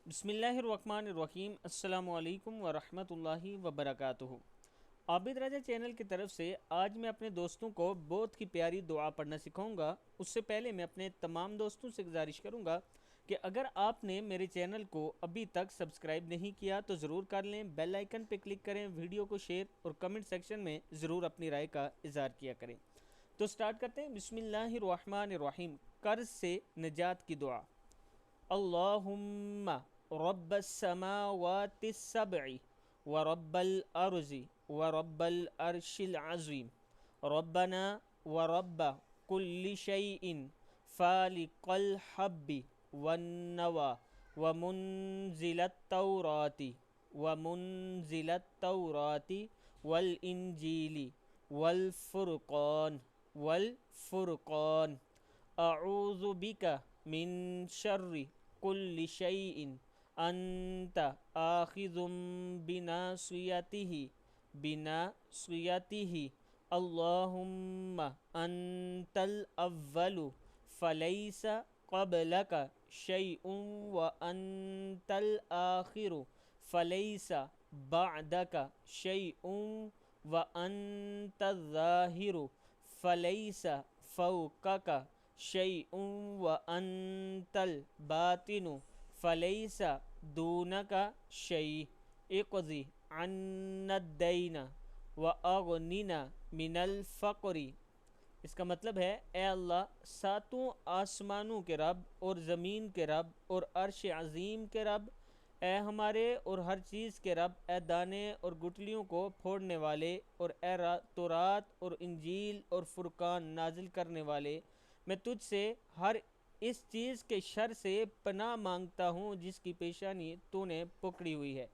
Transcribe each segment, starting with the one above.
بسم اللہ الرحمن الرحیم۔ السلام علیکم ورحمۃ اللہ وبرکاتہ۔ عابد راجہ چینل کی طرف سے آج میں اپنے دوستوں کو بہت کی پیاری دعا پڑھنا سکھاؤں گا۔ اس سے پہلے میں اپنے تمام دوستوں سے گزارش کروں گا کہ اگر آپ نے میرے چینل کو ابھی تک سبسکرائب نہیں کیا تو ضرور کر لیں، بیل آئیکن پہ کلک کریں، ویڈیو کو شیئر اور کمنٹ سیکشن میں ضرور اپنی رائے کا اظہار کیا کریں۔ تو سٹارٹ کرتے ہیں۔ بسم اللہ الرحمن الرحیم۔ قرض سے نجات کی دعا۔ اللہم رب السماوات السبع ورب الارض ورب العرش العظیم ربنا ورب كل شيء فالق الحب والنوى ومنزل التوراة والإنجيل والفرقان أعوذ بك من شر كل شيء انت آخذ بناصيته اللهم انت الاول فليس قبلك شيء وانت الاخر فليس بعدك شيء وانت الظاهر فليس فوقك شيء وانت الباطن فلیس دونک شیء اقضی عنا الدین واغننا من الفقر۔ اس کا مطلب ہے، اے اللہ ساتوں آسمانوں کے رب اور زمین کے رب اور عرش عظیم کے رب، اے ہمارے اور ہر چیز کے رب، اے دانے اور گٹلیوں کو پھوڑنے والے، اور اے تورات اور انجیل اور فرقان نازل کرنے والے، میں تجھ سے ہر اس چیز کے شر سے پناہ مانگتا ہوں جس کی پیشانی تو نے پکڑی ہوئی ہے۔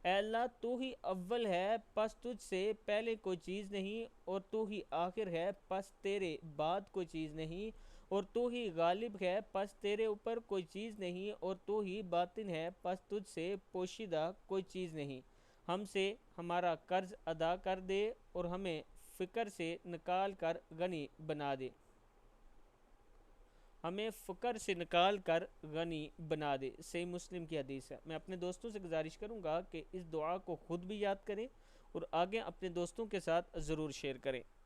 اے اللہ تو ہی اول ہے، پس تجھ سے پہلے کوئی چیز نہیں، اور تو ہی آخر ہے، پس تیرے بعد کوئی چیز نہیں، اور تو ہی غالب ہے، پس تیرے اوپر کوئی چیز نہیں، اور تو ہی باطن ہے، پس تجھ سے پوشیدہ کوئی چیز نہیں۔ ہم سے ہمارا قرض ادا کر دے اور ہمیں فقر سے نکال کر غنی بنا دے۔ صحیح مسلم کی حدیث ہے۔ میں اپنے دوستوں سے گزارش کروں گا کہ اس دعا کو خود بھی یاد کریں اور آگے اپنے دوستوں کے ساتھ ضرور شیئر کریں۔